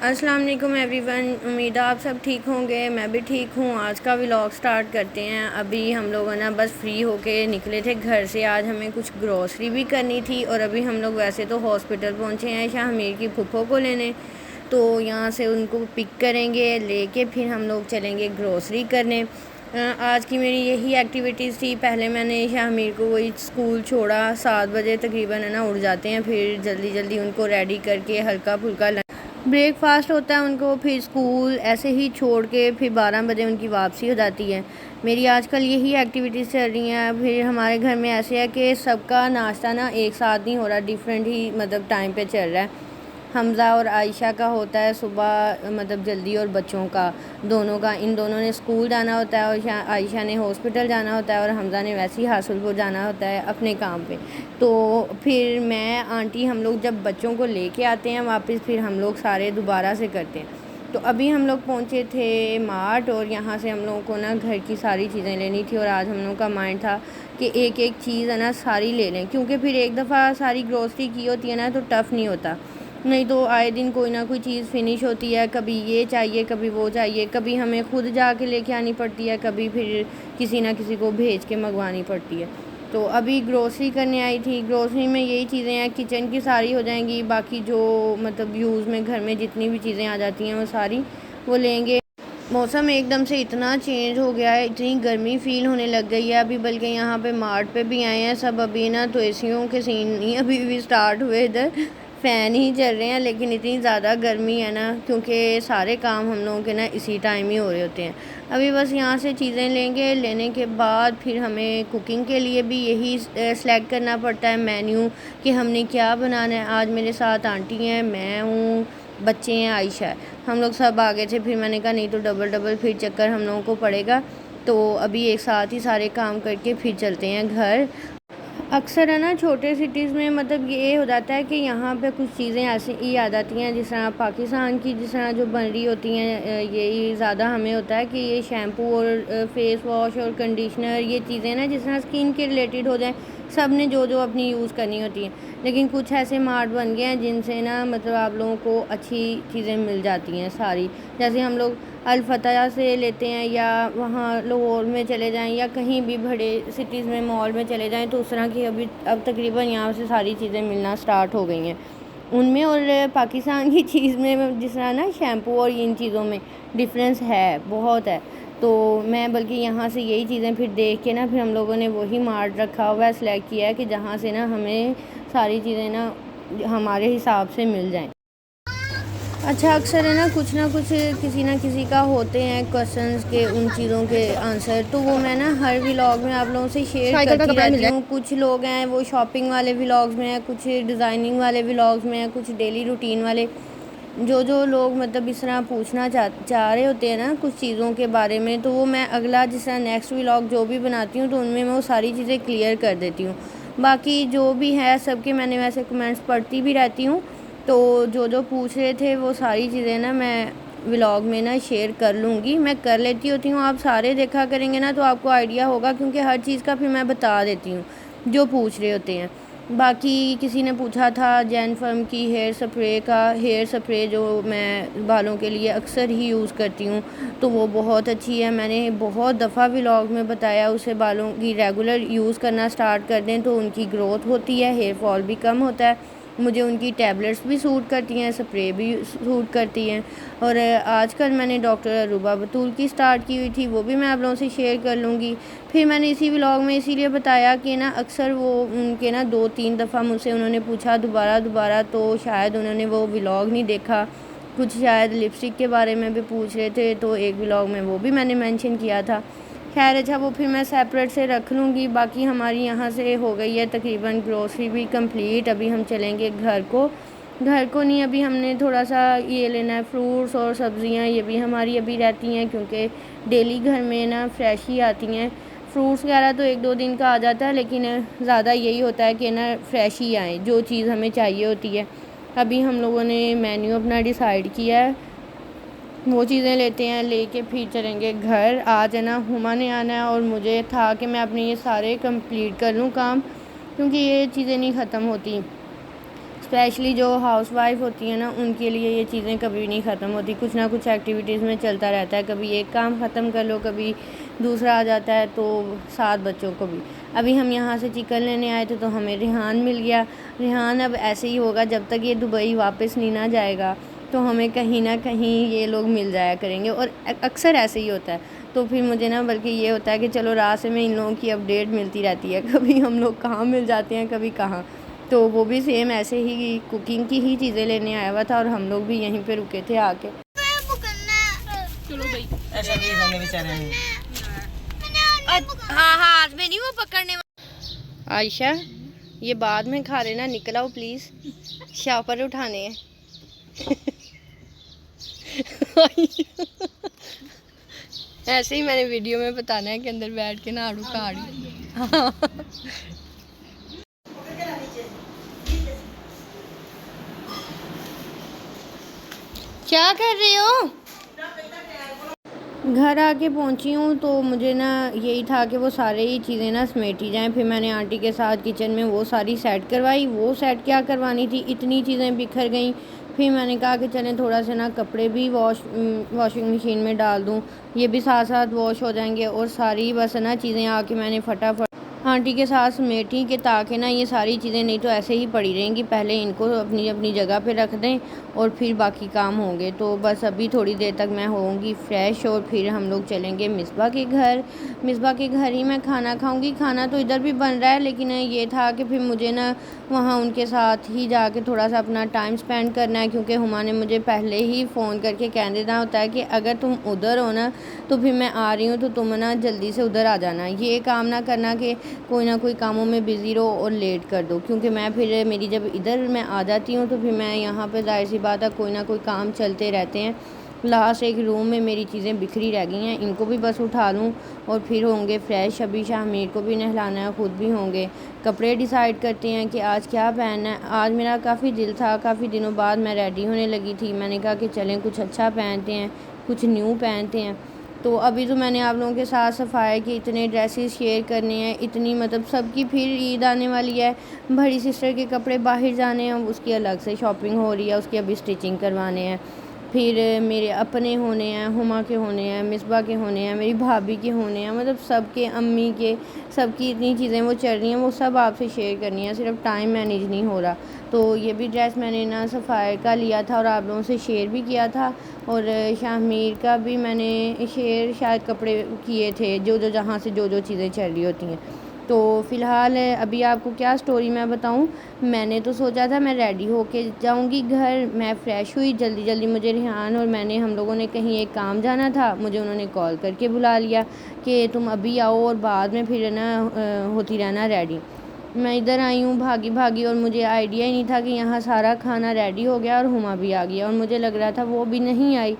अस्सलाम वालेकुम एवरीवन। उम्मीद है आप सब ठीक होंगे। मैं भी ठीक हूँ। आज का व्लॉग स्टार्ट करते हैं। अभी हम लोग ना बस फ्री होके निकले थे घर से। आज हमें कुछ ग्रॉसरी भी करनी थी और अभी हम लोग वैसे तो हॉस्पिटल पहुँचे हैं शाहमीर की फूफो को लेने, तो यहाँ से उनको पिक करेंगे, लेके फिर हम लोग चलेंगे ग्रॉसरी करने। आज की मेरी यही एक्टिविटीज़ थी। पहले मैंने शाहमीर को वही स्कूल छोड़ा, 7 बजे तकरीबन है ना उठ जाते हैं, फिर जल्दी जल्दी उनको रेडी करके हल्का फुल्का ब्रेकफास्ट होता है उनको, फिर स्कूल ऐसे ही छोड़ के फिर 12 बजे उनकी वापसी हो जाती है। मेरी आजकल यही एक्टिविटीज़ चल रही हैं। फिर हमारे घर में ऐसे है कि सबका नाश्ता ना एक साथ नहीं हो रहा, डिफरेंट ही मतलब टाइम पे चल रहा है। हमज़ा और आयशा का होता है सुबह मतलब जल्दी, और बच्चों का दोनों का, इन दोनों ने स्कूल जाना होता है और आयशा ने हॉस्पिटल जाना होता है और हमज़ा ने वैसे ही हासुलपुर जाना होता है अपने काम पे। तो फिर मैं आंटी हम लोग जब बच्चों को लेके आते हैं वापस, फिर हम लोग सारे दोबारा से करते हैं। तो अभी हम लोग पहुँचे थे मार्ट और यहाँ से हम लोगों को ना घर की सारी चीज़ें लेनी थी, और आज हम लोगों का माइंड था कि एक एक चीज़ है ना सारी ले लें, क्योंकि फिर एक दफ़ा सारी ग्रोसरी की होती है ना तो टफ़ नहीं होता। नहीं तो आए दिन कोई ना कोई चीज़ फिनिश होती है, कभी ये चाहिए कभी वो चाहिए, कभी हमें खुद जाके लेके आनी पड़ती है, कभी फिर किसी ना किसी को भेज के मंगवानी पड़ती है। तो अभी ग्रोसरी करने आई थी। ग्रोसरी में यही चीज़ें हैं, किचन की सारी हो जाएंगी, बाकी जो मतलब यूज़ में घर में जितनी भी चीज़ें आ जाती हैं वो सारी वो लेंगे। मौसम एकदम से इतना चेंज हो गया है, इतनी गर्मी फ़ील होने लग गई है अभी, बल्कि यहाँ पे मार्ट पे भी आए हैं सब अभी ना, तो एसियों के सीन नहीं अभी भी स्टार्ट हुए, इधर फ़ैन ही चल रहे हैं, लेकिन इतनी ज़्यादा गर्मी है ना, क्योंकि सारे काम हम लोगों के ना इसी टाइम ही हो रहे होते हैं। अभी बस यहाँ से चीज़ें लेंगे, लेने के बाद फिर हमें कुकिंग के लिए भी यही सेलेक्ट करना पड़ता है मेन्यू कि हमने क्या बनाना है। आज मेरे साथ आंटी हैं, मैं हूँ, बच्चे हैं, आयशा है, हम लोग सब आ गए थे। फिर मैंने कहा नहीं तो डबल डबल फिर चक्कर हम लोगों को पड़ेगा, तो अभी एक साथ ही सारे काम करके फिर चलते हैं घर। अक्सर है ना छोटे सिटीज़ में मतलब ये हो जाता है कि यहाँ पे कुछ चीज़ें ऐसी ही आ जाती हैं, जिस तरह पाकिस्तान की जिस तरह जो बन रही होती हैं, यही ज़्यादा हमें होता है कि ये शैम्पू और फेस वॉश और कंडीशनर, ये चीज़ें ना जिस तरह स्किन के रिलेटेड हो जाए, सब ने जो जो अपनी यूज़ करनी होती हैं। लेकिन कुछ ऐसे मार्ट बन गए हैं जिनसे ना मतलब आप लोगों को अच्छी चीज़ें मिल जाती हैं सारी। जैसे हम लोग अलफतया से लेते हैं, या वहाँ लाहौर में चले जाएं, या कहीं भी बड़े सिटीज़ में मॉल में चले जाएं, तो उस तरह की अभी अब तकरीबन यहाँ से सारी चीज़ें मिलना स्टार्ट हो गई हैं उनमें। और पाकिस्तान की चीज़ में जिस तरह ना शैम्पू और इन चीज़ों में डिफरेंस है, बहुत है। तो मैं बल्कि यहाँ से यही चीज़ें फिर देख के ना, फिर हम लोगों ने वही मार्ट रखा हुआ है, सेलेक्ट किया है कि जहाँ से ना हमें सारी चीज़ें ना हमारे हिसाब से मिल जाएं। अच्छा, अक्सर है ना कुछ किसी ना किसी का होते हैं क्वेश्चंस के, उन चीज़ों के आंसर, तो वो मैं ना हर व्लॉग में आप लोगों से शेयर करती रहती हूँ। कुछ लोग हैं वो शॉपिंग वाले व्लॉग्स में हैं, कुछ डिज़ाइनिंग वाले व्लॉग्स में हैं, कुछ डेली रूटीन वाले। जो जो लोग मतलब इस तरह पूछना चाह रहे होते हैं ना कुछ चीज़ों के बारे में, तो वो मैं अगला जिस तरह नेक्स्ट व्लॉग जो भी बनाती हूँ तो उनमें मैं वो सारी चीज़ें क्लियर कर देती हूँ। बाकी जो भी है सबके मैंने वैसे कमेंट्स पढ़ती भी रहती हूँ, तो जो जो पूछ रहे थे वो सारी चीज़ें ना मैं व्लॉग में ना शेयर कर लूँगी, मैं कर लेती होती हूँ। आप सारे देखा करेंगे ना तो आपको आइडिया होगा, क्योंकि हर चीज़ का फिर मैं बता देती हूँ जो पूछ रहे होते हैं। बाकी किसी ने पूछा था जैन फर्म की हेयर स्प्रे का, हेयर स्प्रे जो मैं बालों के लिए अक्सर ही यूज़ करती हूँ, तो वो बहुत अच्छी है। मैंने बहुत दफ़ा व्लॉग में बताया, उसे बालों की रेगुलर यूज़ करना स्टार्ट कर दें तो उनकी ग्रोथ होती है, हेयर फॉल भी कम होता है। मुझे उनकी टैबलेट्स भी सूट करती हैं, स्प्रे भी सूट करती हैं। और आजकल मैंने डॉक्टर अरूबा बतूल की स्टार्ट की हुई थी, वो भी मैं आप लोगों से शेयर कर लूँगी। फिर मैंने इसी व्लॉग में इसीलिए बताया कि ना अक्सर वो उनके ना 2-3 दफ़ा मुझसे उन्होंने पूछा दोबारा, तो शायद उन्होंने वो व्लॉग नहीं देखा। कुछ शायद लिपस्टिक के बारे में भी पूछ रहे थे, तो एक व्लॉग में वो भी मैंने मेंशन किया था। खैर अच्छा, वो फिर मैं सेपरेट से रख लूँगी। बाकी हमारी यहाँ से हो गई है तकरीबन ग्रोसरी भी कंप्लीट। अभी हम चलेंगे घर को नहीं, अभी हमने थोड़ा सा ये लेना है, फ्रूट्स और सब्ज़ियाँ, ये भी हमारी अभी रहती हैं, क्योंकि डेली घर में ना फ्रेश ही आती हैं। फ्रूट्स वगैरह तो 1-2 दिन का आ जाता है, लेकिन ज़्यादा यही होता है कि ना फ्रेश ही आए जो चीज़ हमें चाहिए होती है। अभी हम लोगों ने मेन्यू अपना डिसाइड किया है, वो चीज़ें लेते हैं, लेके फिर चलेंगे घर। आज है ना हुमा ने आना है, और मुझे था कि मैं अपने ये सारे कंप्लीट कर लूँ काम, क्योंकि ये चीज़ें नहीं ख़त्म होती। स्पेशली जो हाउसवाइफ होती है ना, उनके लिए ये चीज़ें कभी नहीं ख़त्म होती। कुछ ना कुछ एक्टिविटीज़ में चलता रहता है, कभी एक काम ख़त्म कर लो, कभी दूसरा आ जाता है, तो साथ बच्चों को भी। अभी हम यहाँ से चिकन लेने आए थे तो हमें रेहान मिल गया। रेहान अब ऐसे ही होगा, जब तक ये दुबई वापस नहीं ना जाएगा तो हमें कहीं ना कहीं ये लोग मिल जाया करेंगे, और अक्सर ऐसे ही होता है। तो फिर मुझे ना बल्कि ये होता है कि चलो रात में इन लोगों की अपडेट मिलती रहती है, कभी हम लोग कहाँ मिल जाते हैं, कभी कहाँ। तो वो भी सेम ऐसे ही कुकिंग की ही चीज़ें लेने आया हुआ था, और हम लोग भी यहीं पे रुके थे आके। चलो भाई ऐसा नहीं हमें बेचारे हाँ, हाथ में नहीं वो पकड़ने। आयशा, ये बाद में खा लेना, निकल आओ प्लीज़, शापर उठाने हैं। ऐसे ही मैंने वीडियो में बताना है कि अंदर बैठ के ना आड़ू का आड़ू। क्या कर रहे हो? घर आके पहुंची हूँ तो मुझे ना यही था कि वो सारे ही चीज़ें ना समेटी जाएं। फिर मैंने आंटी के साथ किचन में वो सारी सेट करवाई। वो सेट क्या करवानी थी, इतनी चीज़ें बिखर गई। फिर मैंने कहा कि चलें थोड़ा सा ना कपड़े भी वॉशिंग मशीन में डाल दूँ, ये भी साथ साथ वॉश हो जाएंगे। और सारी बस ना चीज़ें आके मैंने फटाफट आंटी के साथ समेटी कि ताकि ना ये सारी चीज़ें नहीं तो ऐसे ही पड़ी रहेंगी, पहले इनको अपनी अपनी जगह पे रख दें और फिर बाकी काम होंगे। तो बस अभी थोड़ी देर तक मैं होऊंगी फ्रेश और फिर हम लोग चलेंगे मिसबा के घर। मिसबा के घर ही मैं खाना खाऊंगी। खाना तो इधर भी बन रहा है, लेकिन ये था कि फिर मुझे ना वहाँ उनके साथ ही जाके थोड़ा सा अपना टाइम स्पेंड करना है, क्योंकि हुमा ने मुझे पहले ही फ़ोन करके कह देना होता है कि अगर तुम उधर हो ना तो फिर मैं आ रही हूँ, तो तुम ना जल्दी से उधर आ जाना। ये काम ना करना कि कोई ना कोई कामों में बिज़ी रहो और लेट कर दो, क्योंकि मैं फिर मेरी जब इधर मैं आ जाती हूँ तो फिर मैं यहाँ पर जाहिर सी बात है कोई ना कोई काम चलते रहते हैं। लास्ट एक रूम में मेरी चीज़ें बिखरी रह गई हैं, इनको भी बस उठा लूँ और फिर होंगे फ्रेश। अभी शाहमीर को भी नहलाना है, ख़ुद भी होंगे। कपड़े डिसाइड करते हैं कि आज क्या पहनना है। आज मेरा काफ़ी दिल था, काफ़ी दिनों बाद मैं रेडी होने लगी थी। मैंने कहा कि चलें कुछ अच्छा पहनते हैं, कुछ न्यू पहनते हैं। तो अभी तो मैंने आप लोगों के साथ सफाई कि इतने ड्रेसेस शेयर करने हैं, इतनी मतलब सबकी फिर ईद आने वाली है। बड़ी सिस्टर के कपड़े बाहर जाने हैं, उसकी अलग से शॉपिंग हो रही है, उसकी अभी स्टिचिंग करवाने हैं। फिर मेरे अपने होने हैं, हुमा के होने हैं, मिसबा के होने हैं, मेरी भाभी के होने हैं, मतलब सबके, अम्मी के, सबकी इतनी चीज़ें वो चल रही हैं, वो सब आपसे शेयर करनी है। सिर्फ टाइम मैनेज नहीं हो रहा। तो ये भी ड्रेस मैंने ना सफ़ायर का लिया था और आप लोगों से शेयर भी किया था, और शाहमीर का भी मैंने शेयर शायद कपड़े किए थे, जो जो जहाँ से जो जो चीज़ें चल रही होती हैं। तो फ़िलहाल अभी आपको क्या स्टोरी मैं बताऊं, मैंने तो सोचा था मैं रेडी होके जाऊंगी घर। मैं फ़्रेश हुई जल्दी जल्दी, मुझे रेहान और मैंने, हम लोगों ने कहीं एक काम जाना था, मुझे उन्होंने कॉल करके बुला लिया कि तुम अभी आओ और बाद में फिर ना होती रहना रेडी। मैं इधर आई हूँ भागी भागी, और मुझे आइडिया ही नहीं था कि यहाँ सारा खाना रेडी हो गया और हुमा भी आ गया, और मुझे लग रहा था वो भी नहीं आई।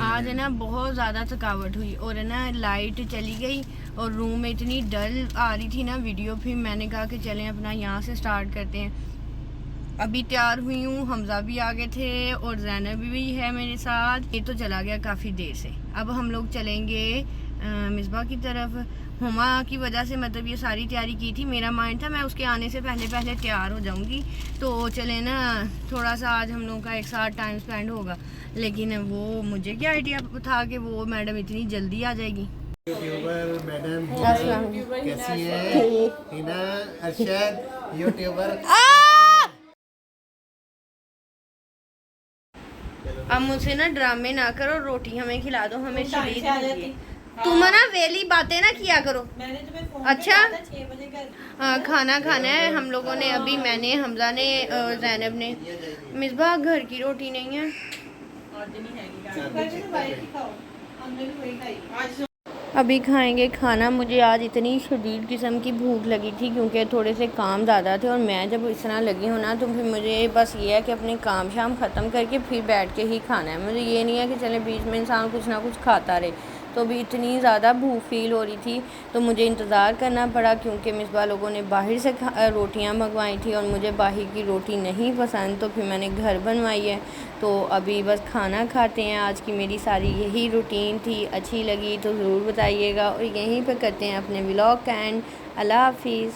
आज है ना बहुत ज़्यादा थकावट हुई, और है ना लाइट चली गई और रूम में इतनी डल आ रही थी ना वीडियो। फिर मैंने कहा कि चलें अपना यहाँ से स्टार्ट करते हैं। अभी तैयार हुई हूँ, हमज़ा भी आ गए थे और ज़ैनब भी है मेरे साथ। ये तो चला गया काफ़ी देर से। अब हम लोग चलेंगे मिसबा की तरफ। हुमा की वजह से मतलब ये सारी तैयारी की थी, मेरा माइंड था मैं उसके आने से पहले पहले तैयार हो जाऊंगी। तो चले ना थोड़ा सा आज हम लोगों का एक साथ टाइम स्पेंड होगा। लेकिन वो मुझे क्या आइडिया था कि वो मैडम इतनी जल्दी आ जाएगी। यूट्यूबर मैडम कैसी है? हिना अरशद यूट्यूबर। अब मुझसे ना ड्रामे ना करो, रोटी हमें खिला दो, हमें शरीर तुम ना वेली बातें ना किया करो। अच्छा हाँ, खाना खाना है हम लोगों ने अभी, मैंने, हमजा ने, ज़ैनब ने। मिसबा घर की रोटी नहीं है। अभी खाएंगे खाना। मुझे आज इतनी शदीद किस्म की भूख लगी थी क्योंकि थोड़े से काम ज़्यादा थे, और मैं जब इस तरह लगी हूँ ना तो फिर मुझे बस ये है कि अपने काम शाम ख़त्म करके फिर बैठ के ही खाना है। मुझे ये नहीं है कि चले बीच में इंसान कुछ ना कुछ खाता रहे। तो अभी इतनी ज़्यादा भूख फील हो रही थी तो मुझे इंतज़ार करना पड़ा, क्योंकि मिसबा लोगों ने बाहर से रोटियां मंगवाई थी और मुझे बाहर की रोटी नहीं पसंद, तो फिर मैंने घर बनवाई है। तो अभी बस खाना खाते हैं। आज की मेरी सारी यही रूटीन थी। अच्छी लगी तो ज़रूर बताइएगा, और यहीं पे करते हैं अपने व्लॉग का एंड। अल्लाह हाफिज़।